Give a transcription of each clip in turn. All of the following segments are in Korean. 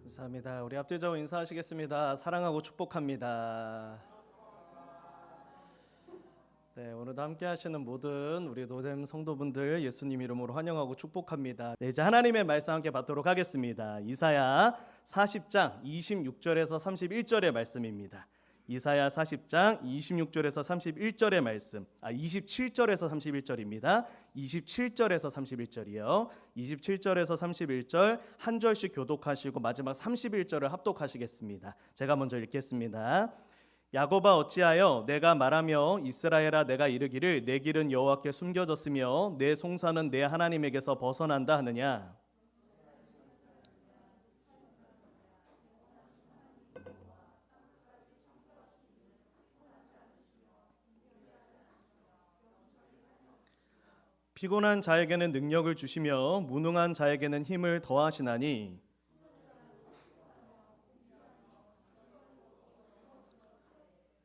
감사합니다. 우리 앞뒤적으로 인사하시겠습니다. 사랑하고 축복합니다. 네, 오늘도 함께 하시는 모든 우리 노잼 성도분들 예수님 이름으로 환영하고 축복합니다. 네, 이제 하나님의 말씀 함께 받도록 하겠습니다. 이사야 40장 26절에서 31절의 말씀입니다. 이사야 40장 26절에서 31절의 말씀, 27절에서 31절입니다. 27절에서 31절이요. 27절에서 31절 한 절씩 교독하시고 마지막 31절을 합독하시겠습니다. 제가 먼저 읽겠습니다. 야곱아 어찌하여 내가 말하며 이스라엘아 내가 이르기를 내 길은 여호와께 숨겨졌으며 내 송사는 내 하나님에게서 벗어난다 하느냐. 피곤한 자에게는 능력을 주시며 무능한 자에게는 힘을 더하시나니.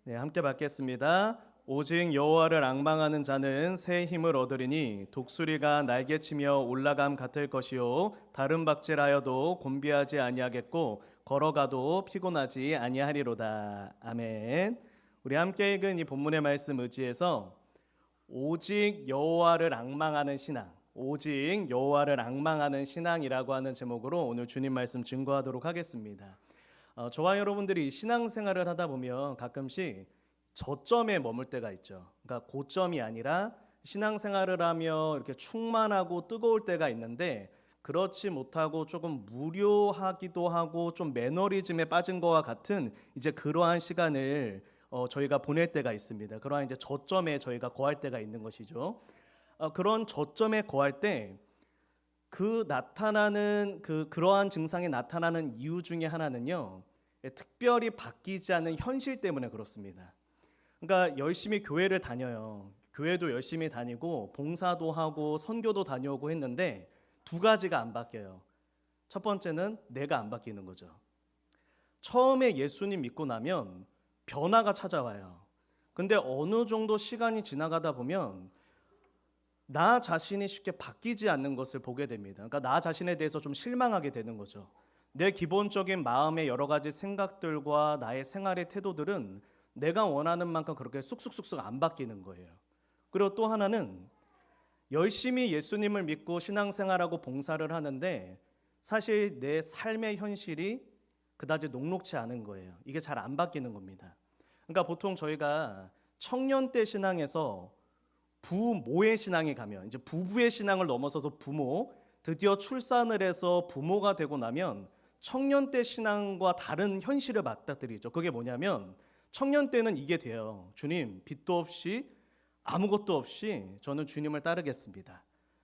네, 함께 받겠습니다. 오직 여호와를 앙망하는 자는 새 힘을 얻으리니 독수리가 날개치며 올라감 같을 것이요 다른 박질하여도 곤비하지 아니하겠고 걸어가도 피곤하지 아니하리로다. 아멘. 우리 함께 읽은 이 본문의 말씀 의지해서 오직 여호와를 앙망하는 신앙, 오직 여호와를 앙망하는 신앙이라고 하는 제목으로 오늘 주님 말씀 증거하도록 하겠습니다. 저와 여러분들이 신앙생활을 하다 보면 가끔씩 저점에 머물 때가 있죠. 그러니까 고점이 아니라 신앙생활을 하며 이렇게 충만하고 뜨거울 때가 있는데 그렇지 못하고 조금 무료하기도 하고 좀 매너리즘에 빠진 것과 같은 이제 그러한 시간을 저희가 보낼 때가 있습니다. 그러한 이제 저점에 저희가 거할 때가 있는 것이죠. 그런 저점에 거할 때 나타나는 그러한 증상이 나타나는 이유 중에 하나는요, 특별히 바뀌지 않는 현실 때문에 그렇습니다. 그러니까 열심히 교회를 다녀요. 교회도 열심히 다니고 봉사도 하고 선교도 다녀오고 했는데 두 가지가 안 바뀌어요. 첫 번째는 내가 안 바뀌는 거죠. 처음에 예수님 믿고 나면 변화가 찾아와요. 근데 어느 정도 시간이 지나가다 보면 나 자신이 쉽게 바뀌지 않는 것을 보게 됩니다. 그러니까 나 자신에 대해서 좀 실망하게 되는 거죠. 내 기본적인 마음의 여러 가지 생각들과 나의 생활의 태도들은 내가 원하는 만큼 그렇게 쑥쑥쑥쑥 안 바뀌는 거예요. 그리고 또 하나는 열심히 예수님을 믿고 신앙생활하고 봉사를 하는데 사실 내 삶의 현실이 그다지 녹록치 않은 거예요. 이게 잘 안 바뀌는 겁니다. 그러니까 보통 저희가 청년 때 신앙에서 부모의 신앙에 가면 이제 부부의 신앙을 넘어서서 부모, 드디어 출산을 해서 부모가 되고 나면 청년 때 신앙과 다른 현실을 맞닥뜨리죠. 그게 뭐냐면 청년 때는 이게 돼요. 주님, 빚도 없이 아무것도 없이 저는 주님을 따르겠습니다.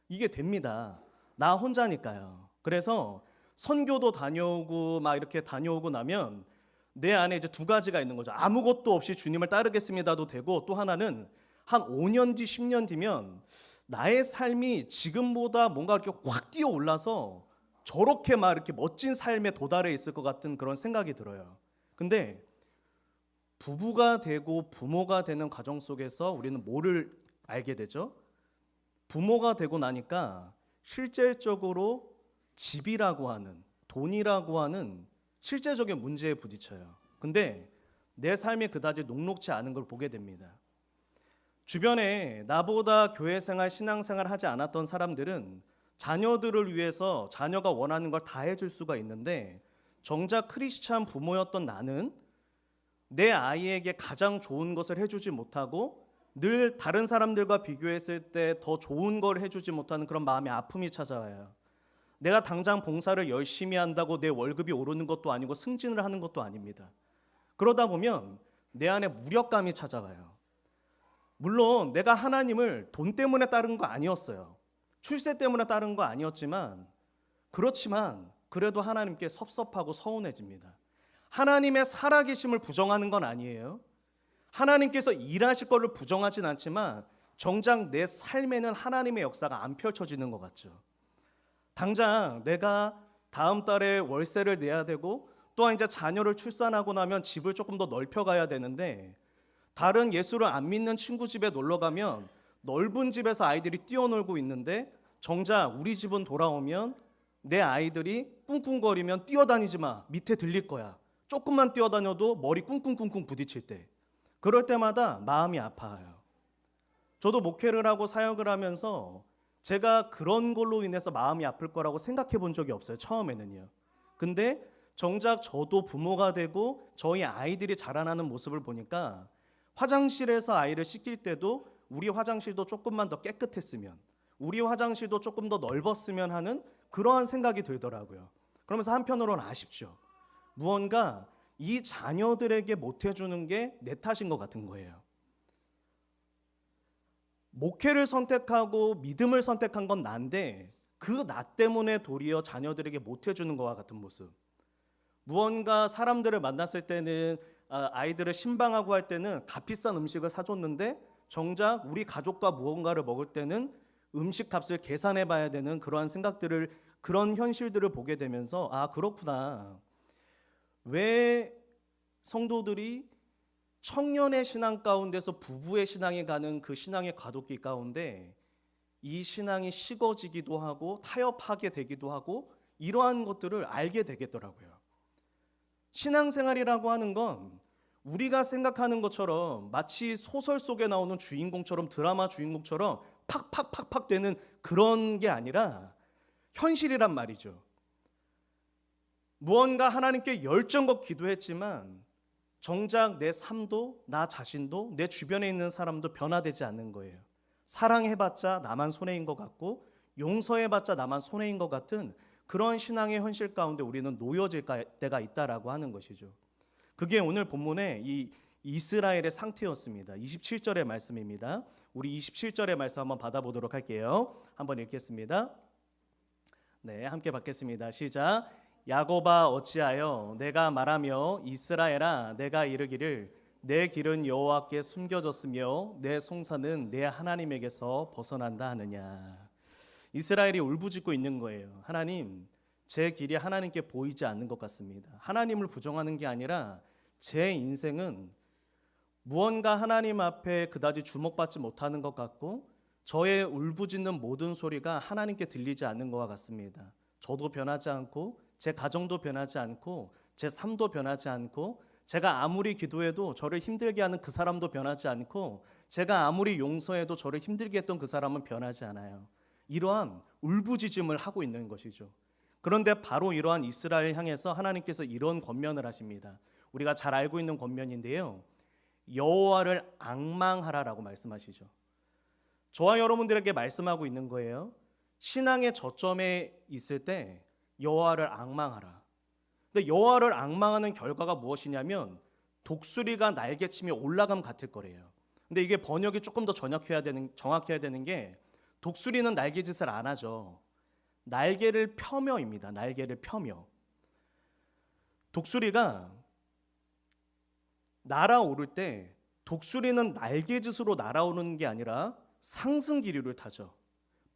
이게 됩니다. 나 혼자니까요. 그래서 선교도 다녀오고 막 이렇게 다녀오고 나면 내 안에 이제 두 가지가 있는 거죠. 아무것도 없이 주님을 따르겠습니다도 되고 또 하나는 한 5년 뒤, 10년 뒤면 나의 삶이 지금보다 뭔가 이렇게 확 뛰어 올라서 저렇게 막 이렇게 멋진 삶에 도달해 있을 것 같은 그런 생각이 들어요. 근데 부부가 되고 부모가 되는 과정 속에서 우리는 뭐를 알게 되죠? 부모가 되고 나니까 실질적으로 집이라고 하는, 돈이라고 하는 실제적인 문제에 부딪혀요. 근데 내 삶이 그다지 녹록치 않은 걸 보게 됩니다. 주변에 나보다 교회 생활, 신앙 생활 하지 않았던 사람들은 자녀들을 위해서 자녀가 원하는 걸 다 해줄 수가 있는데 정작 크리스찬 부모였던 나는 내 아이에게 가장 좋은 것을 해주지 못하고 늘 다른 사람들과 비교했을 때 더 좋은 걸 해주지 못하는 그런 마음의 아픔이 찾아와요. 내가 당장 봉사를 열심히 한다고 내 월급이 오르는 것도 아니고 승진을 하는 것도 아닙니다. 그러다 보면 내 안에 무력감이 찾아와요. 물론 내가 하나님을 돈 때문에 따른 거 아니었어요. 출세 때문에 따른 거 아니었지만 그렇지만 그래도 하나님께 섭섭하고 서운해집니다. 하나님의 살아계심을 부정하는 건 아니에요. 하나님께서 일하실 것을 부정하진 않지만 정작 내 삶에는 하나님의 역사가 안 펼쳐지는 것 같죠. 당장 내가 다음 달에 월세를 내야 되고 또한 이제 자녀를 출산하고 나면 집을 조금 더 넓혀가야 되는데 다른 예수를 안 믿는 친구 집에 놀러 가면 넓은 집에서 아이들이 뛰어놀고 있는데 정작 우리 집은 돌아오면 내 아이들이 꿍꿍거리면 뛰어다니지 마. 밑에 들릴 거야. 조금만 뛰어다녀도 머리 꿍꿍꿍꿍 부딪힐 때. 그럴 때마다 마음이 아파요. 저도 목회를 하고 사역을 하면서 제가 그런 걸로 인해서 마음이 아플 거라고 생각해 본 적이 없어요. 처음에는요. 근데 정작 저도 부모가 되고 저희 아이들이 자라나는 모습을 보니까 화장실에서 아이를 씻길 때도 우리 화장실도 조금만 더 깨끗했으면, 우리 화장실도 조금 더 넓었으면 하는 그러한 생각이 들더라고요. 그러면서 한편으로는 아쉽죠. 무언가 이 자녀들에게 못 해주는 게 내 탓인 것 같은 거예요. 목회를 선택하고 믿음을 선택한 건 난데 그 나 때문에 도리어 자녀들에게 못 해주는 것과 같은 모습. 무언가 사람들을 만났을 때는 아이들을 신방하고 할 때는 값비싼 음식을 사줬는데 정작 우리 가족과 무언가를 먹을 때는 음식 값을 계산해 봐야 되는 그러한 생각들을, 그런 현실들을 보게 되면서 아, 그렇구나. 왜 성도들이 청년의 신앙 가운데서 부부의 신앙에 가는 그 신앙의 과도기 가운데 이 신앙이 식어지기도 하고 타협하게 되기도 하고 이러한 것들을 알게 되겠더라고요. 신앙생활이라고 하는 건 우리가 생각하는 것처럼 마치 소설 속에 나오는 주인공처럼, 드라마 주인공처럼 팍팍팍팍 되는 그런 게 아니라 현실이란 말이죠. 무언가 하나님께 열정껏 기도했지만 정작 내 삶도, 나 자신도, 내 주변에 있는 사람도 변화되지 않는 거예요. 사랑해봤자 나만 손해인 것 같고 용서해봤자 나만 손해인 것 같은 그런 신앙의 현실 가운데 우리는 놓여질 때가 있다라고 하는 것이죠. 그게 오늘 본문의 이 이스라엘의 상태였습니다. 27절의 말씀입니다. 우리 27절의 말씀 한번 받아보도록 할게요. 한번 읽겠습니다. 네, 함께 받겠습니다. 시작. 야곱아 어찌하여 내가 말하며 이스라엘아 내가 이르기를 내 길은 여호와께 숨겨졌으며 내 송사는 내 하나님에게서 벗어난다 하느냐. 이스라엘이 울부짖고 있는 거예요. 하나님, 제 길이 하나님께 보이지 않는 것 같습니다. 하나님을 부정하는 게 아니라 제 인생은 무언가 하나님 앞에 그다지 주목받지 못하는 것 같고 저의 울부짖는 모든 소리가 하나님께 들리지 않는 것과 같습니다. 저도 변하지 않고 제 가정도 변하지 않고 제 삶도 변하지 않고 제가 아무리 기도해도 저를 힘들게 하는 그 사람도 변하지 않고 제가 아무리 용서해도 저를 힘들게 했던 그 사람은 변하지 않아요. 이러한 울부짖음을 하고 있는 것이죠. 그런데 바로 이러한 이스라엘 향해서 하나님께서 이런 권면을 하십니다. 우리가 잘 알고 있는 권면인데요. 여호와를 앙망하라라고 말씀하시죠. 저와 여러분들에게 말씀하고 있는 거예요. 신앙의 저점에 있을 때 여호와를 앙망하라. 근데 여호와를 앙망하는 결과가 무엇이냐면 독수리가 날개치며 올라감 같을 거래요. 근데 이게 번역이 조금 더 정확해야 되는 게 독수리는 날개짓을 안 하죠. 날개를 펴며입니다. 날개를 펴며. 독수리가 날아오를 때 독수리는 날개짓으로 날아오는 게 아니라 상승 기류를 타죠.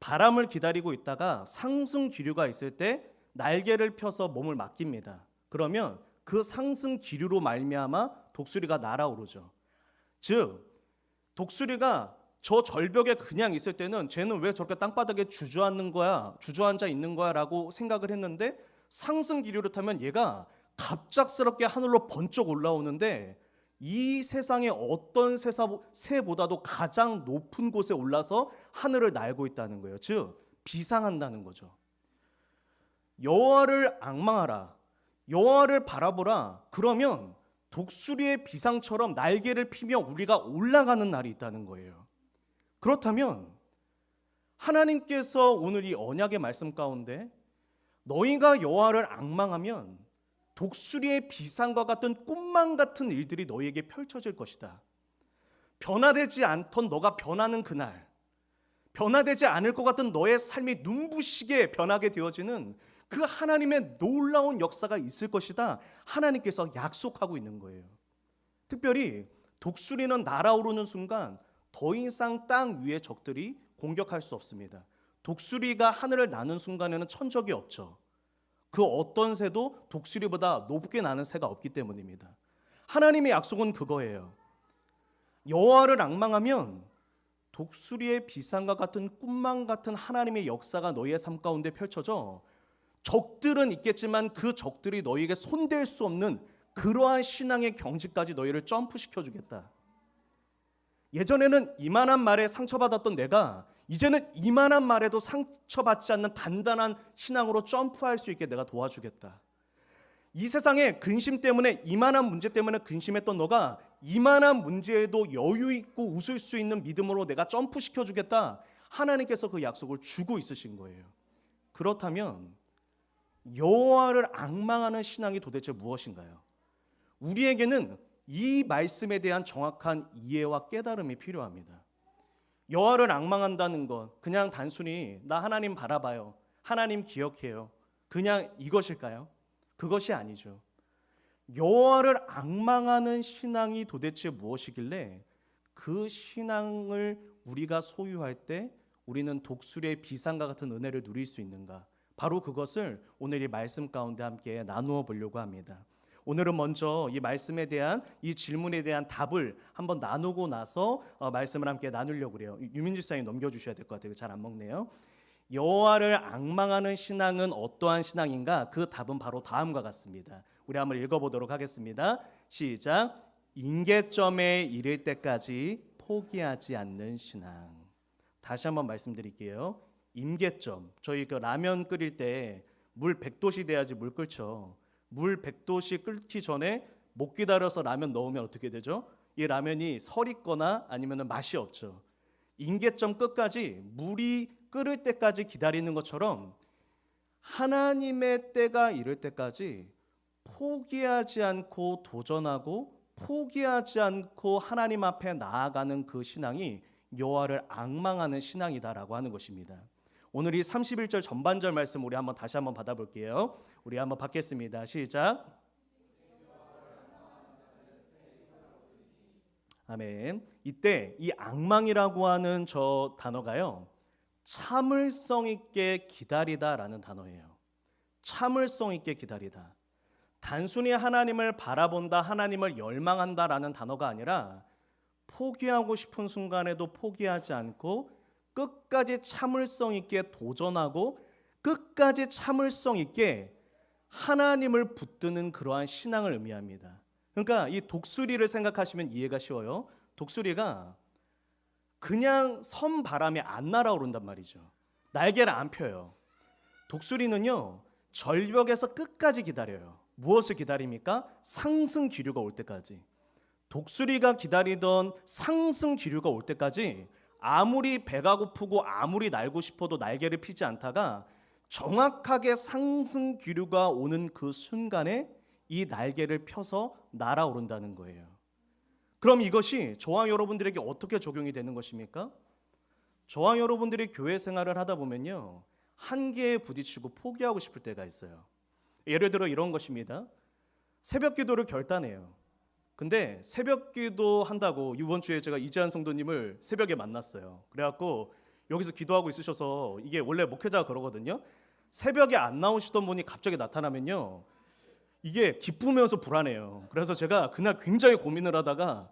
바람을 기다리고 있다가 상승 기류가 있을 때 날개를 펴서 몸을 맡깁니다. 그러면 그 상승 기류로 말미암아 독수리가 날아오르죠. 즉 독수리가 저 절벽에 그냥 있을 때는 쟤는 왜 저렇게 땅바닥에 주저앉아 있는 거야 라고 생각을 했는데 상승 기류를 타면 얘가 갑작스럽게 하늘로 번쩍 올라오는데 이 세상의 어떤 새보다도 가장 높은 곳에 올라서 하늘을 날고 있다는 거예요. 즉 비상한다는 거죠. 여호와를 앙망하라, 여호와를 바라보라. 그러면 독수리의 비상처럼 날개를 피며 우리가 올라가는 날이 있다는 거예요. 그렇다면 하나님께서 오늘 이 언약의 말씀 가운데 너희가 여호와를 앙망하면 독수리의 비상과 같은 꿈만 같은 일들이 너희에게 펼쳐질 것이다. 변화되지 않던 너가 변하는 그날, 변화되지 않을 것 같은 너의 삶이 눈부시게 변하게 되어지는 그 하나님의 놀라운 역사가 있을 것이다. 하나님께서 약속하고 있는 거예요. 특별히 독수리는 날아오르는 순간 더 이상 땅 위의 적들이 공격할 수 없습니다. 독수리가 하늘을 나는 순간에는 천적이 없죠. 그 어떤 새도 독수리보다 높게 나는 새가 없기 때문입니다. 하나님의 약속은 그거예요. 여호와를 앙망하면 독수리의 비상과 같은 꿈만 같은 하나님의 역사가 너희의 삶 가운데 펼쳐져 적들은 있겠지만 그 적들이 너희에게 손댈 수 없는 그러한 신앙의 경지까지 너희를 점프시켜 주겠다. 예전에는 이만한 말에 상처받았던 내가 이제는 이만한 말에도 상처받지 않는 단단한 신앙으로 점프할 수 있게 내가 도와주겠다. 이 세상에 근심 때문에, 이만한 문제 때문에 근심했던 너가 이만한 문제에도 여유 있고 웃을 수 있는 믿음으로 내가 점프시켜 주겠다. 하나님께서 그 약속을 주고 있으신 거예요. 그렇다면 여호와를 앙망하는 신앙이 도대체 무엇인가요? 우리에게는 이 말씀에 대한 정확한 이해와 깨달음이 필요합니다. 여호와를 앙망한다는 것, 그냥 단순히 나 하나님 바라봐요, 하나님 기억해요, 그냥 이것일까요? 그것이 아니죠. 여호와를 앙망하는 신앙이 도대체 무엇이길래 그 신앙을 우리가 소유할 때 우리는 독수리의 비상과 같은 은혜를 누릴 수 있는가? 바로 그것을 오늘 이 말씀 가운데 함께 나누어 보려고 합니다. 오늘은 먼저 이 말씀에 대한, 이 질문에 대한 답을 한번 나누고 나서 말씀을 함께 나누려고 그래요. 유민주 사님 넘겨주셔야 될 것 같아요. 잘 안 먹네요. 여호와를 앙망하는 신앙은 어떠한 신앙인가? 그 답은 바로 다음과 같습니다. 우리 한번 읽어보도록 하겠습니다. 시작. 임계점에 이를 때까지 포기하지 않는 신앙. 다시 한번 말씀드릴게요. 임계점. 저희 그 라면 끓일 때 물 100도씨 돼야지 물 끓죠. 물 100도씨 끓기 전에 못 기다려서 라면 넣으면 어떻게 되죠? 이 라면이 설익거나 아니면 맛이 없죠. 임계점 끝까지 물이 끓을 때까지 기다리는 것처럼 하나님의 때가 이를 때까지 포기하지 않고 도전하고 포기하지 않고 하나님 앞에 나아가는 그 신앙이 여호와를 앙망하는 신앙이다라고 하는 것입니다. 오늘 이 31절 전반절 말씀 우리 한번 다시 한번 받아볼게요. 우리 한번 받겠습니다. 시작. 아멘. 이때 이 앙망이라고 하는 저 단어가요, 참을성 있게 기다리다라는 단어예요. 참을성 있게 기다리다. 단순히 하나님을 바라본다, 하나님을 열망한다라는 단어가 아니라 포기하고 싶은 순간에도 포기하지 않고 끝까지 참을성 있게 도전하고 끝까지 참을성 있게 하나님을 붙드는 그러한 신앙을 의미합니다. 그러니까 이 독수리를 생각하시면 이해가 쉬워요. 독수리가 그냥 선 바람에 안 날아오른단 말이죠. 날개를 안 펴요. 독수리는요, 절벽에서 끝까지 기다려요. 무엇을 기다립니까? 상승 기류가 올 때까지. 독수리가 기다리던 상승 기류가 올 때까지 아무리 배가 고프고 아무리 날고 싶어도 날개를 펴지 않다가 정확하게 상승 기류가 오는 그 순간에 이 날개를 펴서 날아오른다는 거예요. 그럼 이것이 저와 여러분들에게 어떻게 적용이 되는 것입니까? 저와 여러분들이 교회 생활을 하다 보면요, 한계에 부딪히고 포기하고 싶을 때가 있어요. 예를 들어 이런 것입니다. 새벽 기도를 결단해요. 근데 새벽 기도 한다고, 이번 주에 제가 이재한 성도님을 새벽에 만났어요. 그래갖고 여기서 기도하고 있으셔서, 이게 원래 목회자가 그러거든요. 새벽에 안 나오시던 분이 갑자기 나타나면요, 이게 기쁘면서 불안해요. 그래서 제가 그날 굉장히 고민을 하다가,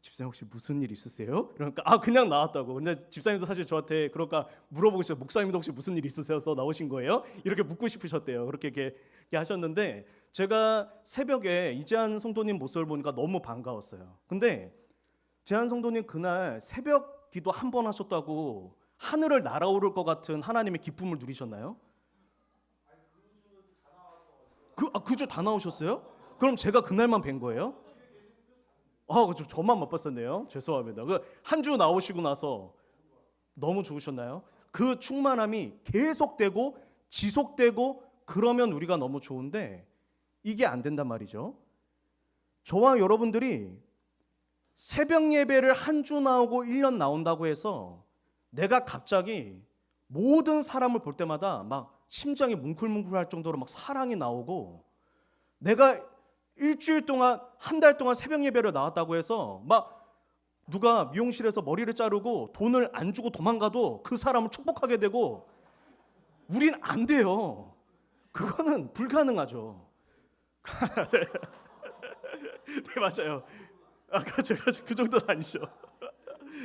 집사님 혹시 무슨 일 있으세요? 그러니까 그냥 나왔다고. 근데 집사님도 사실 저한테 그러니까 물어보고 있어요. 목사님도 혹시 무슨 일 있으셔서 나오신 거예요? 이렇게 묻고 싶으셨대요. 그렇게 하셨는데, 제가 새벽에 이재한 성도님 모습을 보니까 너무 반가웠어요. 근데 재한 성도님 그날 새벽 기도 한 번 하셨다고 하늘을 날아오를 것 같은 하나님의 기쁨을 누리셨나요? 그 주 다 나오셨어요? 그럼 제가 그날만 뵌 거예요? 저만 못 봤었네요. 죄송합니다. 한 주 나오시고 나서 너무 좋으셨나요? 그 충만함이 계속되고 지속되고 그러면 우리가 너무 좋은데 이게 안 된단 말이죠. 저와 여러분들이 새벽 예배를 한 주 나오고 1년 나온다고 해서 내가 갑자기 모든 사람을 볼 때마다 막 심장이 뭉클뭉클할 정도로 막 사랑이 나오고, 내가 일주일 동안, 한 달 동안 새벽 예배를 나왔다고 해서 막 누가 미용실에서 머리를 자르고 돈을 안 주고 도망가도 그 사람을 축복하게 되고, 우린 안 돼요. 그거는 불가능하죠. 네, 맞아요. 그 정도는 아니죠.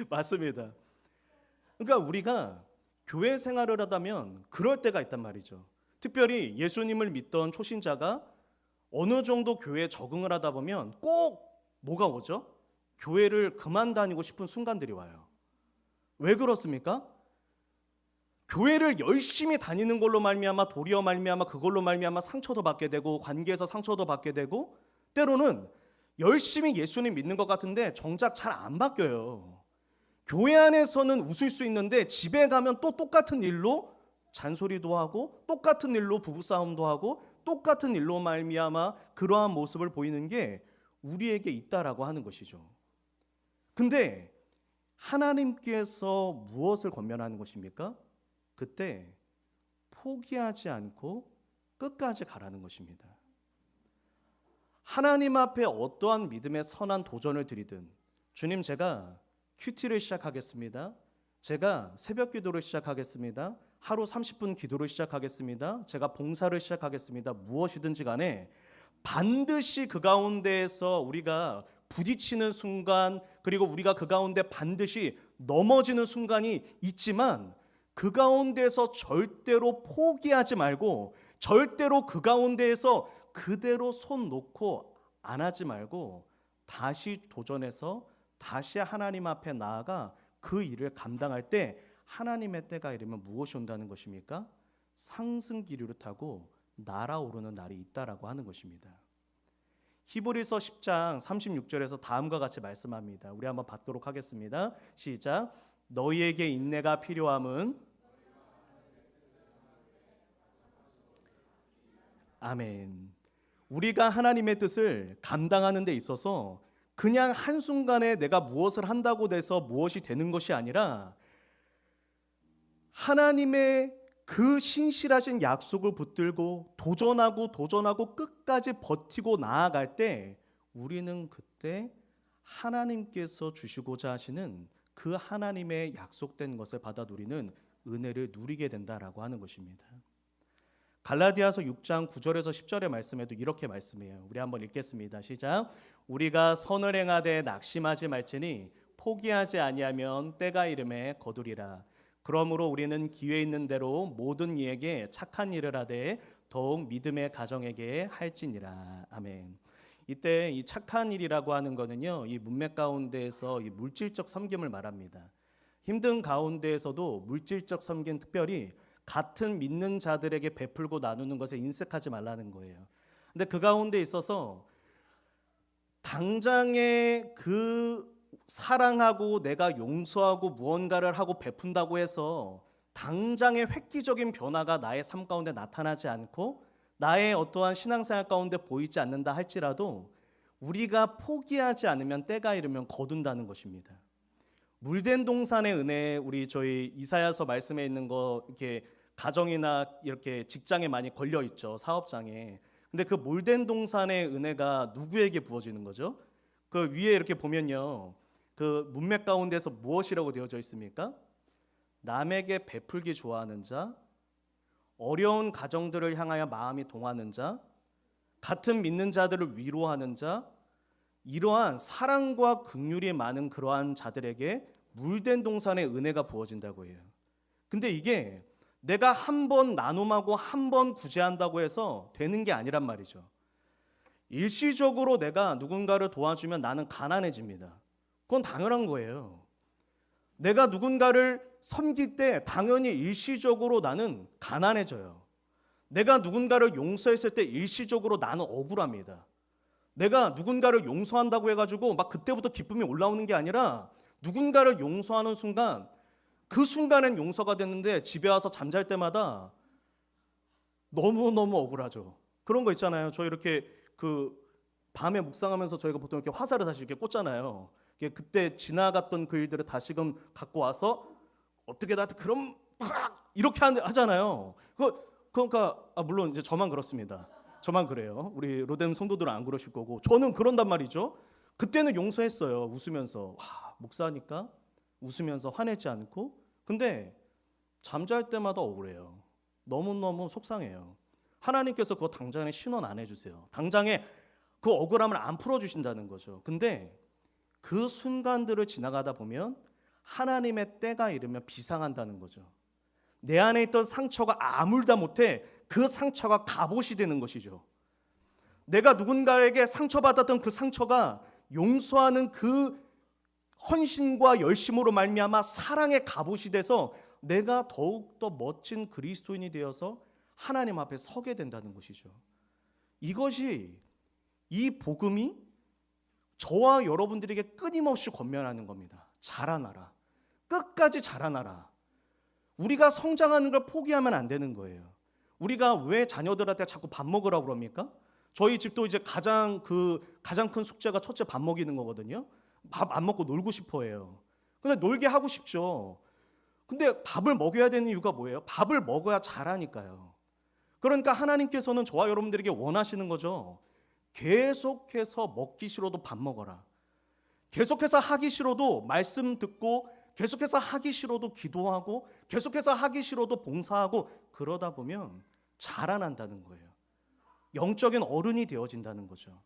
맞습니다. 그러니까 우리가 교회 생활을 하다면 그럴 때가 있단 말이죠. 특별히 예수님을 믿던 초신자가 어느 정도 교회에 적응을 하다 보면 꼭 뭐가 오죠? 교회를 그만 다니고 싶은 순간들이 와요. 왜 그렇습니까? 교회를 열심히 다니는 걸로 말미암아 도리어 말미암아 그걸로 말미암아 상처도 받게 되고 관계에서 상처도 받게 되고 때로는 열심히 예수님 믿는 것 같은데 정작 잘 안 바뀌어요. 교회 안에서는 웃을 수 있는데 집에 가면 또 똑같은 일로 잔소리도 하고 똑같은 일로 부부싸움도 하고 똑같은 일로 말미암아 그러한 모습을 보이는 게 우리에게 있다라고 하는 것이죠. 근데 하나님께서 무엇을 권면하는 것입니까? 그때 포기하지 않고 끝까지 가라는 것입니다. 하나님 앞에 어떠한 믿음의 선한 도전을 드리든 주님 제가 큐티를 시작하겠습니다. 제가 새벽 기도를 시작하겠습니다. 하루 30분 기도를 시작하겠습니다. 제가 봉사를 시작하겠습니다. 무엇이든지 간에 반드시 그 가운데에서 우리가 부딪히는 순간 그리고 우리가 그 가운데 반드시 넘어지는 순간이 있지만 그 가운데에서 절대로 포기하지 말고 절대로 그 가운데에서 그대로 손 놓고 안 하지 말고 다시 도전해서 다시 하나님 앞에 나아가 그 일을 감당할 때 하나님의 때가 이르면 무엇이 온다는 것입니까? 상승기류를 타고 날아오르는 날이 있다라고 하는 것입니다. 히브리서 10장 36절에서 다음과 같이 말씀합니다. 우리 한번 받도록 하겠습니다. 시작. 너희에게 인내가 필요함은 아멘. 우리가 하나님의 뜻을 감당하는 데 있어서 그냥 한순간에 내가 무엇을 한다고 돼서 무엇이 되는 것이 아니라 하나님의 그 신실하신 약속을 붙들고 도전하고 끝까지 버티고 나아갈 때 우리는 그때 하나님께서 주시고자 하시는 그 하나님의 약속된 것을 받아 누리는 은혜를 누리게 된다라고 하는 것입니다. 갈라디아서 6장 9절에서 10절의 말씀에도 이렇게 말씀해요. 우리 한번 읽겠습니다. 시작. 우리가 선을 행하되 낙심하지 말지니 포기하지 아니하면 때가 이름에 거두리라. 그러므로 우리는 기회 있는 대로 모든 이에게 착한 일을 하되 더욱 믿음의 가정에게 할지니라. 아멘. 이때 이 착한 일이라고 하는 거는요, 이 문맥 가운데에서 이 물질적 섬김을 말합니다. 힘든 가운데에서도 물질적 섬김, 특별히 같은 믿는 자들에게 베풀고 나누는 것에 인색하지 말라는 거예요. 근데 그 가운데 있어서 당장에 그 사랑하고 내가 용서하고 무언가를 하고 베푼다고 해서 당장의 획기적인 변화가 나의 삶 가운데 나타나지 않고 나의 어떠한 신앙생활 가운데 보이지 않는다 할지라도 우리가 포기하지 않으면 때가 이르면 거둔다는 것입니다. 물된 동산의 은혜, 우리 저희 이사야서 말씀에 있는 거 이렇게 가정이나 이렇게 직장에 많이 걸려 있죠. 사업장에. 근데 그 물된 동산의 은혜가 누구에게 부어지는 거죠? 그 위에 이렇게 보면요. 그 문맥 가운데서 무엇이라고 되어져 있습니까? 남에게 베풀기 좋아하는 자, 어려운 가정들을 향하여 마음이 동하는 자, 같은 믿는 자들을 위로하는 자, 이러한 사랑과 긍휼이 많은 그러한 자들에게 물된 동산의 은혜가 부어진다고 해요. 근데 이게 내가 한 번 나눔하고 한 번 구제한다고 해서 되는 게 아니란 말이죠. 일시적으로 내가 누군가를 도와주면 나는 가난해집니다. 그건 당연한 거예요. 내가 누군가를 섬길 때 당연히 일시적으로 나는 가난해져요. 내가 누군가를 용서했을 때 일시적으로 나는 억울합니다. 내가 누군가를 용서한다고 해가지고 막 그때부터 기쁨이 올라오는 게 아니라 누군가를 용서하는 순간 그 순간엔 용서가 됐는데 집에 와서 잠잘 때마다 너무너무 억울하죠. 그런 거 있잖아요. 저 이렇게 그 밤에 묵상하면서 저희가 보통 이렇게 화살을 다시 이렇게 꽂잖아요. 그때 지나갔던 그 일들을 다시금 갖고 와서 어떻게 나한테 그럼 이렇게 하잖아요. 그러니까 물론 이제 저만 그렇습니다. 저만 그래요. 우리 로뎀 성도들은 안 그러실 거고 저는 그런단 말이죠. 그때는 용서했어요. 웃으면서 목사니까 웃으면서 화내지 않고. 근데 잠잘 때마다 억울해요. 너무너무 속상해요. 하나님께서 그거 당장에 신원 안 해주세요. 당장에 그 억울함을 안 풀어주신다는 거죠. 근데 그 순간들을 지나가다 보면 하나님의 때가 이르면 비상한다는 거죠. 내 안에 있던 상처가 아물다 못해 그 상처가 갑옷이 되는 것이죠. 내가 누군가에게 상처받았던 그 상처가 용서하는 그 헌신과 열심으로 말미암아 사랑의 갑옷이 돼서 내가 더욱더 멋진 그리스도인이 되어서 하나님 앞에 서게 된다는 것이죠. 이것이, 이 복음이 저와 여러분들에게 끊임없이 권면하는 겁니다. 자라나라. 끝까지 자라나라. 우리가 성장하는 걸 포기하면 안 되는 거예요. 우리가 왜 자녀들한테 자꾸 밥 먹으라고 그럽니까? 저희 집도 이제 가장 큰 숙제가 첫째 밥 먹이는 거거든요. 밥 안 먹고 놀고 싶어 해요. 근데 놀게 하고 싶죠. 근데 밥을 먹여야 되는 이유가 뭐예요? 밥을 먹어야 자라니까요. 그러니까 하나님께서는 저와 여러분들에게 원하시는 거죠. 계속해서 먹기 싫어도 밥 먹어라. 계속해서 하기 싫어도 말씀 듣고, 계속해서 하기 싫어도 기도하고, 계속해서 하기 싫어도 봉사하고, 그러다 보면 자라난다는 거예요. 영적인 어른이 되어진다는 거죠.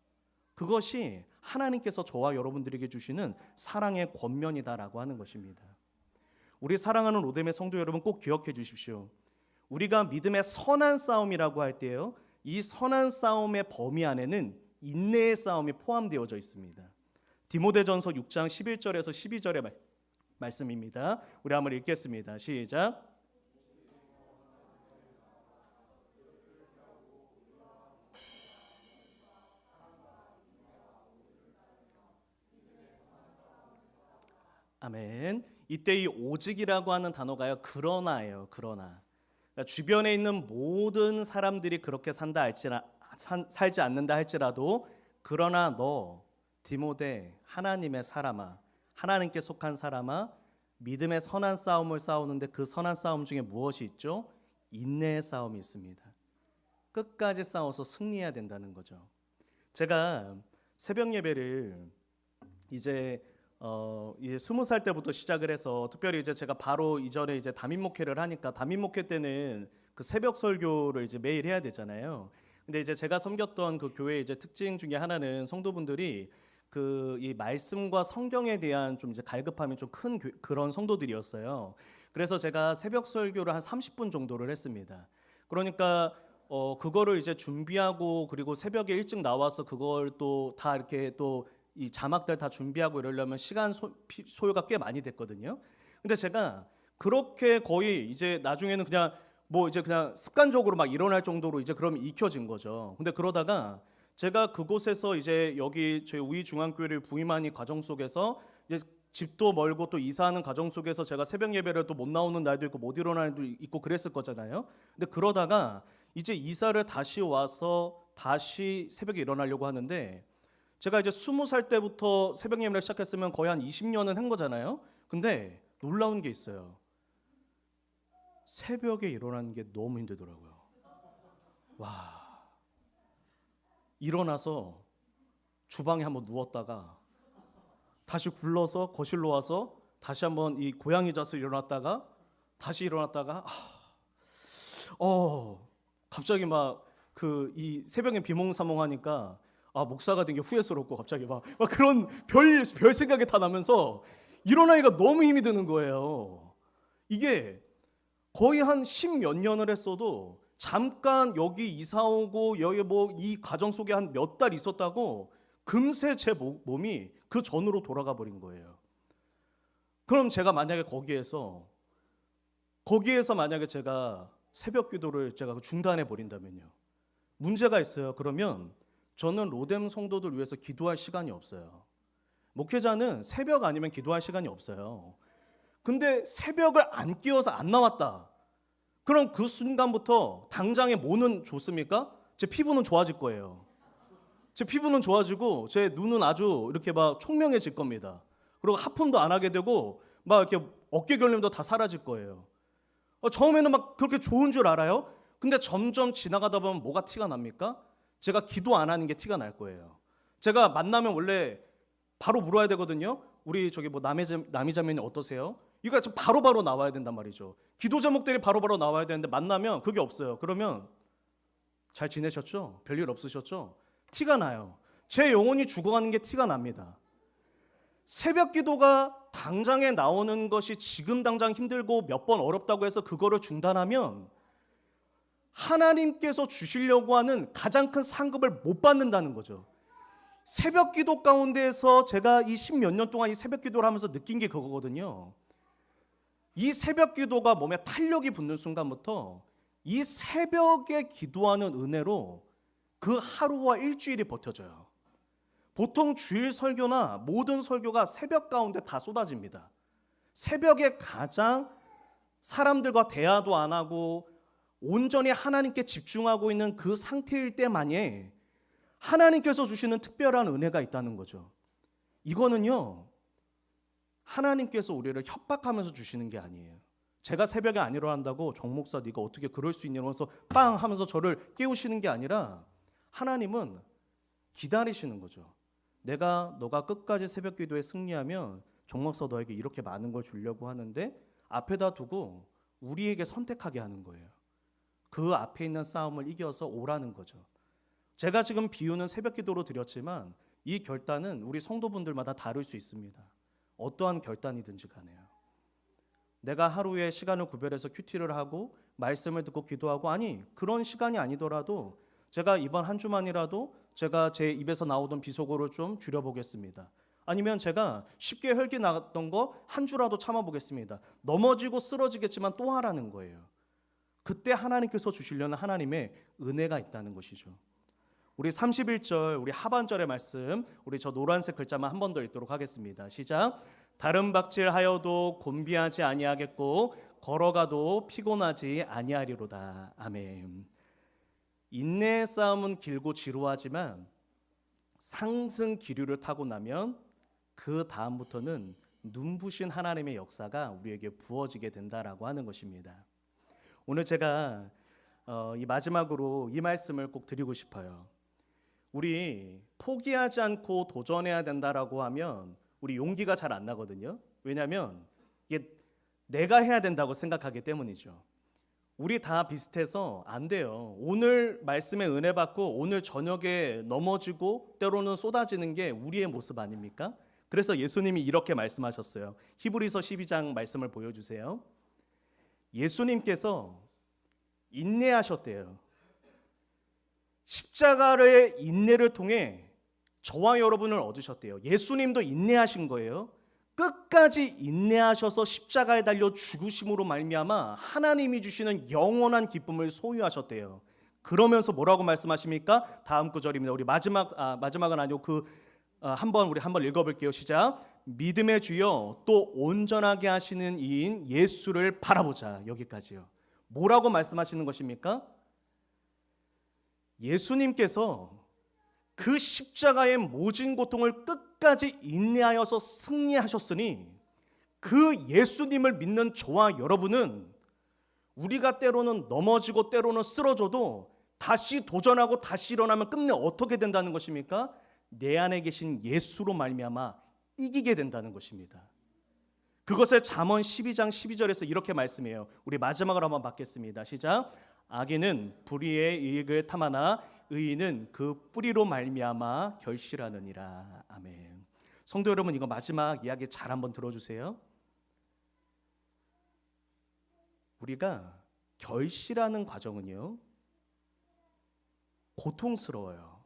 그것이 하나님께서 저와 여러분들에게 주시는 사랑의 권면이다라고 하는 것입니다. 우리 사랑하는 로뎀의 성도 여러분, 꼭 기억해 주십시오. 우리가 믿음의 선한 싸움이라고 할 때요, 이 선한 싸움의 범위 안에는 인내의 싸움이 포함되어져 있습니다. 디모데전서 6장 11절에서 12절의 말씀입니다. 우리 한번 읽겠습니다. 시작. 아멘. 이때 이 오직이라고 하는 단어가요, 그러나예요. 그러나. 그러니까 주변에 있는 모든 사람들이 그렇게 살지 않는다 할지라도, 그러나 너 디모데, 하나님의 사람아, 하나님께 속한 사람아, 믿음의 선한 싸움을 싸우는데 그 선한 싸움 중에 무엇이 있죠? 인내의 싸움이 있습니다. 끝까지 싸워서 승리해야 된다는 거죠. 제가 새벽 예배를 이제 20살 때부터 시작을 해서, 특별히 이제 제가 바로 이전에 이제 담임 목회를 하니까, 담임 목회 때는 그 새벽 설교를 이제 매일 해야 되잖아요. 근데 이제 제가 섬겼던 그 교회의 이제 특징 중에 하나는 성도분들이 이 말씀과 성경에 대한 좀 이제 갈급함이 좀 큰 그런 성도들이었어요. 그래서 제가 새벽 설교를 한 30분 정도를 했습니다. 그러니까 그거를 이제 준비하고, 그리고 새벽에 일찍 나와서 그걸 또 다 이렇게 또 이 자막들 다 준비하고 이러려면 시간 소요가 꽤 많이 됐거든요. 근데 제가 그렇게 거의 이제 나중에는 그냥 이제 그냥 습관적으로 막 일어날 정도로 이제 그러면 익혀진 거죠. 근데 그러다가 제가 그곳에서 이제 여기 저희 우이중앙교회를 부임하는 과정 속에서 이제 집도 멀고 또 이사하는 과정 속에서 제가 새벽 예배를 또 못 나오는 날도 있고 못 일어나는 날도 있고 그랬을 거잖아요. 근데 그러다가 이제 이사를 다시 와서 다시 새벽에 일어나려고 하는데, 제가 이제 20살 때부터 새벽 예배를 시작했으면 거의 한 20년은 한 거잖아요. 근데 놀라운 게 있어요. 새벽에 일어나는 게 너무 힘들더라고요. 와. 일어나서 주방에 한번 누웠다가 다시 굴러서 거실로 와서 다시 한번 이 고양이 자세로 일어났다가 다시 일어났다가 갑자기 막 이 새벽에 비몽사몽하니까 목사가 된 게 후회스럽고, 갑자기 막 그런 별 생각이 다 나면서 일어나기가 너무 힘이 드는 거예요. 이게 거의 한 10몇 년을 했어도 잠깐 여기 이사 오고 여기 이 과정 속에 한 몇 달 있었다고 금세 제 몸이 그 전으로 돌아가 버린 거예요. 그럼 제가 만약에 거기에서 만약에 제가 새벽 기도를 제가 중단해 버린다면요, 문제가 있어요. 그러면 저는 로뎀 성도들 위해서 기도할 시간이 없어요. 목회자는 새벽 아니면 기도할 시간이 없어요. 근데 새벽을 안 깨워서 안 나왔다. 그럼 그 순간부터 당장에 뭐는 좋습니까? 제 피부는 좋아질 거예요. 제 피부는 좋아지고 제 눈은 아주 이렇게 막 총명해질 겁니다. 그리고 하품도 안 하게 되고 막 이렇게 어깨 결림도 다 사라질 거예요. 처음에는 막 그렇게 좋은 줄 알아요. 근데 점점 지나가다 보면 뭐가 티가 납니까? 제가 기도 안 하는 게 티가 날 거예요. 제가 만나면 원래 바로 물어야 되거든요. 우리 저기 남이 자매님 어떠세요? 이거 바로바로 나와야 된단 말이죠. 기도 제목들이 바로바로 나와야 되는데 만나면 그게 없어요. 그러면 잘 지내셨죠? 별일 없으셨죠? 티가 나요. 제 영혼이 죽어가는 게 티가 납니다. 새벽 기도가 당장에 나오는 것이 지금 당장 힘들고 몇 번 어렵다고 해서 그거를 중단하면 하나님께서 주시려고 하는 가장 큰 상급을 못 받는다는 거죠. 새벽 기도 가운데에서 제가 이 10몇 년 동안 이 새벽 기도를 하면서 느낀 게 그거거든요. 이 새벽 기도가 몸에 탄력이 붙는 순간부터 이 새벽에 기도하는 은혜로 그 하루와 일주일이 버텨져요. 보통 주일 설교나 모든 설교가 새벽 가운데 다 쏟아집니다. 새벽에 가장 사람들과 대화도 안 하고 온전히 하나님께 집중하고 있는 그 상태일 때만이 하나님께서 주시는 특별한 은혜가 있다는 거죠. 이거는요, 하나님께서 우리를 협박하면서 주시는 게 아니에요. 제가 새벽에 안 일어난다고 정 목사 네가 어떻게 그럴 수 있냐면서 빵 하면서 저를 깨우시는 게 아니라 하나님은 기다리시는 거죠. 너가 끝까지 새벽 기도에 승리하면 정 목사 너에게 이렇게 많은 걸 주려고 하는데 앞에다 두고 우리에게 선택하게 하는 거예요. 그 앞에 있는 싸움을 이겨서 오라는 거죠. 제가 지금 비유는 새벽 기도로 드렸지만 이 결단은 우리 성도분들마다 다를 수 있습니다. 어떠한 결단이든지 간에요. 내가 하루에 시간을 구별해서 큐티를 하고 말씀을 듣고 기도하고, 아니 그런 시간이 아니더라도 제가 이번 한 주만이라도 제가 제 입에서 나오던 비속어를 좀 줄여보겠습니다. 아니면 제가 쉽게 혈기 나갔던 거 한 주라도 참아보겠습니다. 넘어지고 쓰러지겠지만 또 하라는 거예요. 그때 하나님께서 주시려는 하나님의 은혜가 있다는 것이죠. 우리 31절 우리 하반절의 말씀, 우리 저 노란색 글자만 한 번 더 읽도록 하겠습니다. 시작. 다른 박질하여도 곤비하지 아니하겠고 걸어가도 피곤하지 아니하리로다. 아멘. 인내의 싸움은 길고 지루하지만 상승 기류를 타고 나면 그 다음부터는 눈부신 하나님의 역사가 우리에게 부어지게 된다라고 하는 것입니다. 오늘 제가 이 마지막으로 이 말씀을 꼭 드리고 싶어요. 우리 포기하지 않고 도전해야 된다라고 하면 우리 용기가 잘 안 나거든요. 왜냐하면 이게 내가 해야 된다고 생각하기 때문이죠. 우리 다 비슷해서 안 돼요. 오늘 말씀에 은혜 받고 오늘 저녁에 넘어지고 때로는 쏟아지는 게 우리의 모습 아닙니까? 그래서 예수님이 이렇게 말씀하셨어요. 히브리서 12장 말씀을 보여주세요. 예수님께서 인내하셨대요. 십자가의 인내를 통해 저와 여러분을 얻으셨대요. 예수님도 인내하신 거예요. 끝까지 인내하셔서 십자가에 달려 죽으심으로 말미암아 하나님이 주시는 영원한 기쁨을 소유하셨대요. 그러면서 뭐라고 말씀하십니까? 다음 구절입니다. 우리 마지막은 아니고 우리 한번 읽어볼게요. 시작. 믿음의 주여 또 온전하게 하시는 이인 예수를 바라보자. 여기까지요. 뭐라고 말씀하시는 것입니까? 예수님께서 그 십자가의 모진 고통을 끝까지 인내하여서 승리하셨으니 그 예수님을 믿는 저와 여러분은 우리가 때로는 넘어지고 때로는 쓰러져도 다시 도전하고 다시 일어나면 끝내 어떻게 된다는 것입니까? 내 안에 계신 예수로 말미암아 이기게 된다는 것입니다. 그것을 잠언 12장 12절에서 이렇게 말씀해요. 우리 마지막으로 한번 받겠습니다. 시작. 악인은 불의의 이익을 탐하나 의인은 그 뿌리로 말미암아 결실하느니라. 아멘. 성도 여러분, 이거 마지막 이야기 잘 한번 들어주세요. 우리가 결실하는 과정은요, 고통스러워요.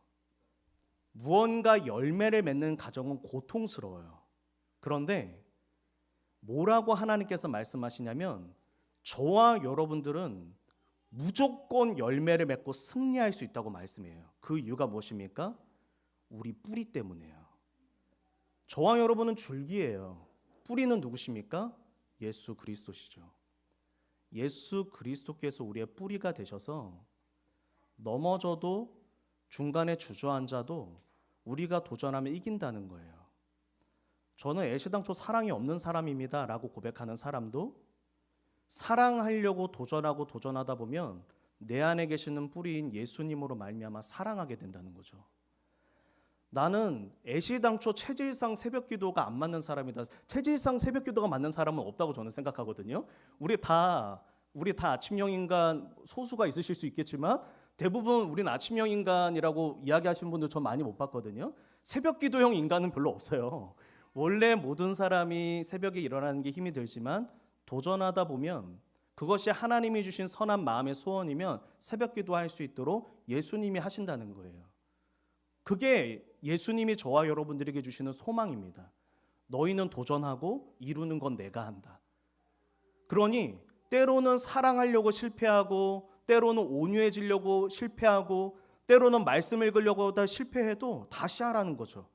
무언가 열매를 맺는 과정은 고통스러워요. 그런데 뭐라고 하나님께서 말씀하시냐면 저와 여러분들은 무조건 열매를 맺고 승리할 수 있다고 말씀해요. 그 이유가 무엇입니까? 우리 뿌리 때문이에요. 저와 여러분은 줄기예요. 뿌리는 누구십니까? 예수 그리스도시죠. 예수 그리스도께서 우리의 뿌리가 되셔서 넘어져도 중간에 주저앉아도 우리가 도전하면 이긴다는 거예요. 저는 애시당초 사랑이 없는 사람입니다 라고 고백하는 사람도 사랑하려고 도전하다 보면 내 안에 계시는 뿌리인 예수님으로 말미암아 사랑하게 된다는 거죠. 나는 애시당초 체질상 새벽 기도가 안 맞는 사람이다. 체질상 새벽 기도가 맞는 사람은 없다고 저는 생각하거든요. 우리 다 아침형 인간, 소수가 있으실 수 있겠지만 대부분 우리는 아침형 인간이라고 이야기하시는 분들 전 많이 못 봤거든요. 새벽 기도형 인간은 별로 없어요. 원래 모든 사람이 새벽에 일어나는 게 힘이 들지만 도전하다 보면 그것이 하나님이 주신 선한 마음의 소원이면 새벽기도 할 수 있도록 예수님이 하신다는 거예요. 그게 예수님이 저와 여러분들에게 주시는 소망입니다. 너희는 도전하고 이루는 건 내가 한다. 그러니 때로는 사랑하려고 실패하고, 때로는 온유해지려고 실패하고, 때로는 말씀 읽으려고 다 실패해도 다시 하라는 거죠.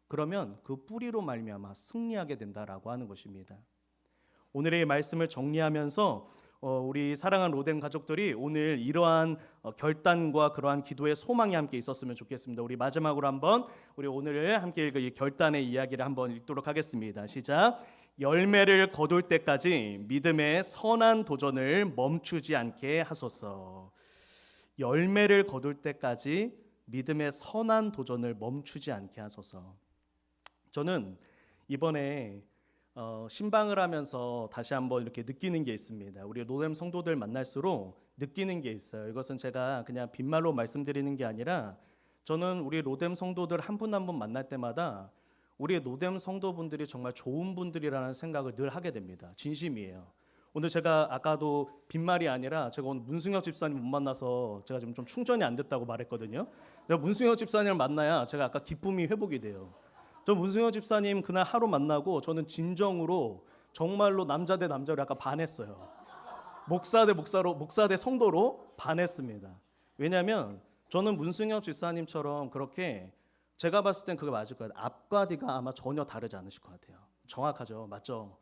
그러면 그 뿌리로 말미암아 승리하게 된다라고 하는 것입니다. 오늘의 말씀을 정리하면서 우리 사랑하는 로뎀 가족들이 오늘 이러한 결단과 그러한 기도의 소망이 함께 있었으면 좋겠습니다. 우리 마지막으로 한번 우리 오늘 함께 읽을 이 결단의 이야기를 한번 읽도록 하겠습니다. 시작. 열매를 거둘 때까지 믿음의 선한 도전을 멈추지 않게 하소서. 열매를 거둘 때까지 믿음의 선한 도전을 멈추지 않게 하소서. 저는 이번에 신방을 하면서 다시 한번 이렇게 느끼는 게 있습니다. 우리 로뎀 성도들 만날수록 느끼는 게 있어요. 이것은 제가 그냥 빈말로 말씀드리는 게 아니라 저는 우리 로뎀 성도들 한 분 한 분 만날 때마다 우리 로뎀 성도분들이 정말 좋은 분들이라는 생각을 늘 하게 됩니다. 진심이에요. 오늘 제가 아까도 빈말이 아니라 제가 오늘 문승혁 집사님 못 만나서 제가 지금 좀 충전이 안 됐다고 말했거든요. 제가 문승혁 집사님을 만나야 제가 아까 기쁨이 회복이 돼요. 저 문승혁 집사님 그날 하루 만나고 저는 진정으로 정말로 남자 대 남자로 약간 반했어요. 목사 대 성도로 반했습니다. 왜냐하면 저는 문승혁 집사님처럼 그렇게 제가 봤을 땐 그게 맞을 거예요. 앞과 뒤가 아마 전혀 다르지 않으실 것 같아요. 정확하죠, 맞죠?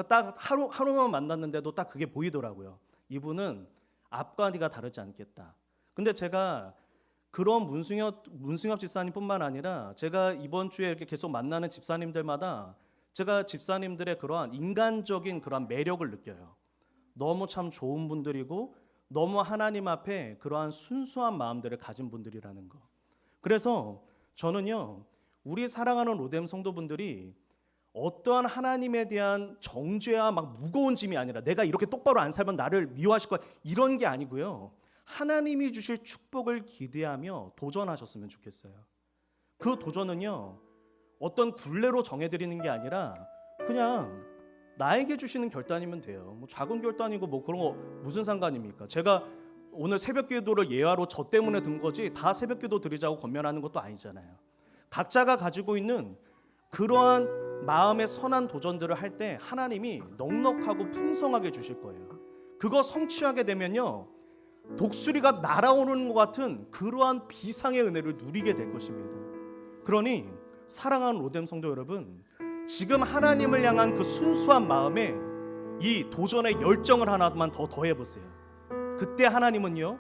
딱 하루만 만났는데도 딱 그게 보이더라고요. 이분은 앞과 뒤가 다르지 않겠다. 근데 제가 그런 문승엽 집사님뿐만 아니라 제가 이번 주에 이렇게 계속 만나는 집사님들마다 제가 집사님들의 그러한 인간적인 그러한 매력을 느껴요. 너무 참 좋은 분들이고 너무 하나님 앞에 그러한 순수한 마음들을 가진 분들이라는 거. 그래서 저는요, 우리 사랑하는 로뎀 성도분들이 어떠한 하나님에 대한 정죄와 막 무거운 짐이 아니라 내가 이렇게 똑바로 안 살면 나를 미워하실 거야 이런 게 아니고요. 하나님이 주실 축복을 기대하며 도전하셨으면 좋겠어요. 그 도전은요, 어떤 굴레로 정해드리는 게 아니라 그냥 나에게 주시는 결단이면 돼요. 뭐 작은 결단이고 뭐 그런 거 무슨 상관입니까? 제가 오늘 새벽기도를 예화로 저 때문에 든 거지 다 새벽기도 드리자고 권면하는 것도 아니잖아요. 각자가 가지고 있는 그러한 마음의 선한 도전들을 할 때 하나님이 넉넉하고 풍성하게 주실 거예요. 그거 성취하게 되면요, 독수리가 날아오르는 것 같은 그러한 비상의 은혜를 누리게 될 것입니다. 그러니 사랑하는 로뎀 성도 여러분, 지금 하나님을 향한 그 순수한 마음에 이 도전의 열정을 하나만 더 더해보세요. 그때 하나님은요,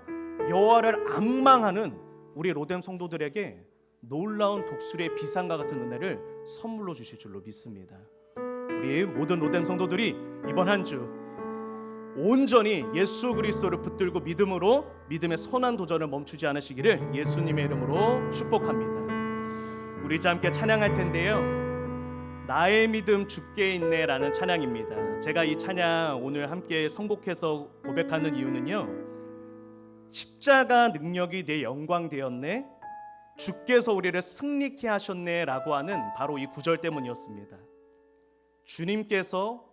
여호와를 앙망하는 우리 로뎀 성도들에게 놀라운 독수리의 비상과 같은 은혜를 선물로 주실 줄로 믿습니다. 우리 모든 로뎀 성도들이 이번 한 주 온전히 예수 그리스도를 붙들고 믿음의 선한 도전을 멈추지 않으시기를 예수님의 이름으로 축복합니다. 우리 이제 함께 찬양할 텐데요, 나의 믿음 주께 있네라는 찬양입니다. 제가 이 찬양 오늘 함께 선곡해서 고백하는 이유는요, 십자가 능력이 내 영광 되었네, 주께서 우리를 승리케 하셨네라고 하는 바로 이 구절 때문이었습니다. 주님께서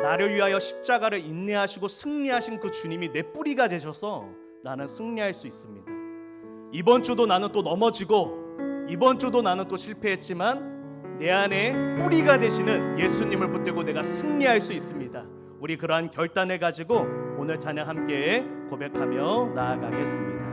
나를 위하여 십자가를 인내하시고 승리하신 그 주님이 내 뿌리가 되셔서 나는 승리할 수 있습니다. 이번 주도 나는 또 넘어지고 이번 주도 나는 또 실패했지만 내 안에 뿌리가 되시는 예수님을 붙들고 내가 승리할 수 있습니다. 우리 그러한 결단을 가지고 오늘 찬양 함께 고백하며 나아가겠습니다.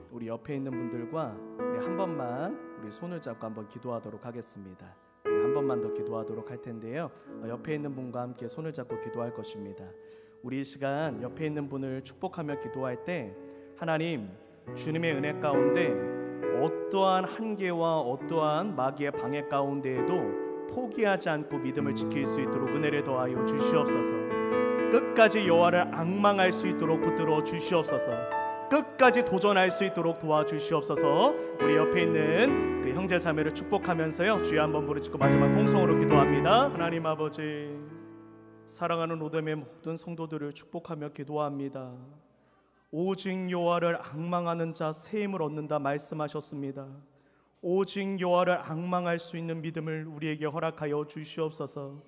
우리 옆에 있는 분들과 우리 한 번만 우리 손을 잡고 한번 기도하도록 하겠습니다. 한 번만 더 기도하도록 할 텐데요, 옆에 있는 분과 함께 손을 잡고 기도할 것입니다. 우리 이 시간 옆에 있는 분을 축복하며 기도할 때 하나님, 주님의 은혜 가운데 어떠한 한계와 어떠한 마귀의 방해 가운데에도 포기하지 않고 믿음을 지킬 수 있도록 은혜를 더하여 주시옵소서. 끝까지 여호와를 앙망할 수 있도록 붙들어 주시옵소서. 끝까지 도전할 수 있도록 도와주시옵소서. 우리 옆에 있는 그 형제 자매를 축복하면서요, 주여 한번 부르짖고 마지막 통성으로 기도합니다. 하나님 아버지, 사랑하는 로뎀의 모든 성도들을 축복하며 기도합니다. 오직 여호와를 앙망하는 자 새 힘을 얻는다 말씀하셨습니다. 오직 여호와를 앙망할 수 있는 믿음을 우리에게 허락하여 주시옵소서.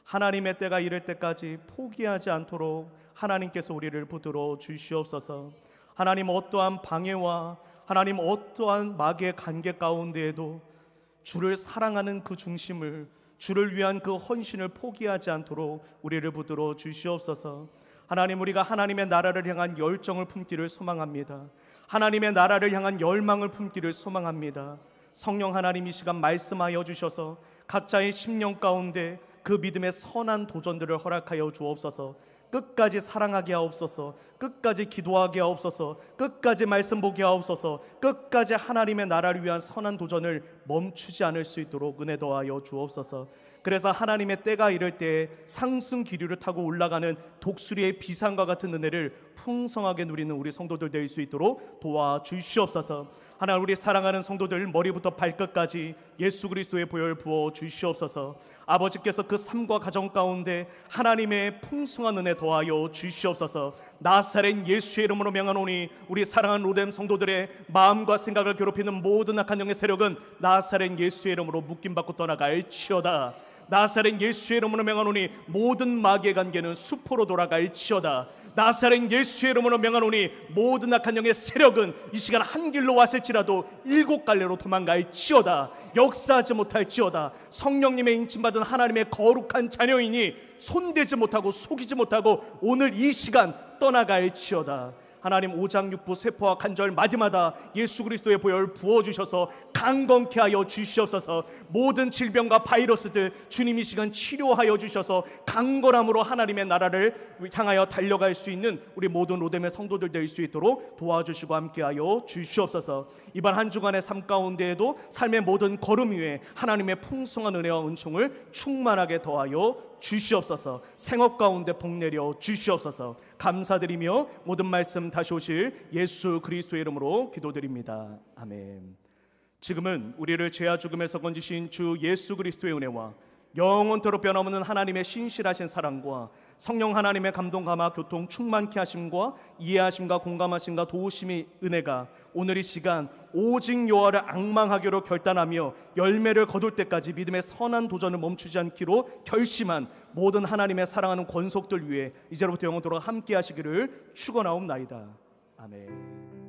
하나님의 때가 이를 때까지 포기하지 않도록 하나님께서 우리를 붙들어 주시옵소서. 하나님, 어떠한 방해와 하나님 어떠한 마귀의 관계 가운데에도 주를 사랑하는 그 중심을, 주를 위한 그 헌신을 포기하지 않도록 우리를 붙들어 주시옵소서. 하나님, 우리가 하나님의 나라를 향한 열정을 품기를 소망합니다. 하나님의 나라를 향한 열망을 품기를 소망합니다. 성령 하나님, 이 시간 말씀하여 주셔서 각자의 심령 가운데 그 믿음의 선한 도전들을 허락하여 주옵소서. 끝까지 사랑하게 하옵소서. 끝까지 기도하게 하옵소서. 끝까지 말씀 보게 하옵소서. 끝까지 하나님의 나라를 위한 선한 도전을 멈추지 않을 수 있도록 은혜 더하여 주옵소서. 그래서 하나님의 때가 이를 때 상승 기류를 타고 올라가는 독수리의 비상과 같은 은혜를 풍성하게 누리는 우리 성도들 될 수 있도록 도와주시옵소서. 하나님, 우리 사랑하는 성도들 머리부터 발끝까지 예수 그리스도의 보혈 부어 주시옵소서. 아버지께서 그 삶과 가정 가운데 하나님의 풍성한 은혜 더하여 주시옵소서. 나사렛 예수의 이름으로 명하노니 우리 사랑하는 로뎀 성도들의 마음과 생각을 괴롭히는 모든 악한 영의 세력은 나사렛 예수의 이름으로 묶임받고 떠나갈지어다. 나사렛 예수의 이름으로 명하노니 모든 마귀의 관계는 수포로 돌아갈지어다. 나사렛 예수의 이름으로 명하노니 모든 악한 영의 세력은 이 시간 한 길로 왔을지라도 7갈래로 도망갈지어다. 역사하지 못할지어다. 성령님의 인침받은 하나님의 거룩한 자녀이니 손대지 못하고 속이지 못하고 오늘 이 시간 떠나갈지어다. 하나님, 오장육부 세포와 관절 마디마다 예수 그리스도의 보혈 부어주셔서 강건케 하여 주시옵소서. 모든 질병과 바이러스들 주님 이 시간 치료하여 주셔서 강건함으로 하나님의 나라를 향하여 달려갈 수 있는 우리 모든 로뎀의 성도들 될 수 있도록 도와주시고 함께하여 주시옵소서. 이번 한 주간의 삶 가운데에도 삶의 모든 걸음 위에 하나님의 풍성한 은혜와 은총을 충만하게 더하여 주시옵소서. 생업 가운데 복 내려 주시옵소서. 감사드리며 모든 말씀 다시 오실 예수 그리스도의 이름으로 기도드립니다. 아멘. 지금은 우리를 죄와 죽음에서 건지신 주 예수 그리스도의 은혜와 영원토록 변함없는 하나님의 신실하신 사랑과 성령 하나님의 감동 감화 교통 충만케 하심과 이해하심과 공감하심과 도우심의 은혜가 오늘 이 시간 오직 여호와를 앙망하기로 결단하며 열매를 거둘 때까지 믿음의 선한 도전을 멈추지 않기로 결심한 모든 하나님의 사랑하는 권속들 위해 이제로부터 영원토록 함께 하시기를 축원하옵나이다. 아멘.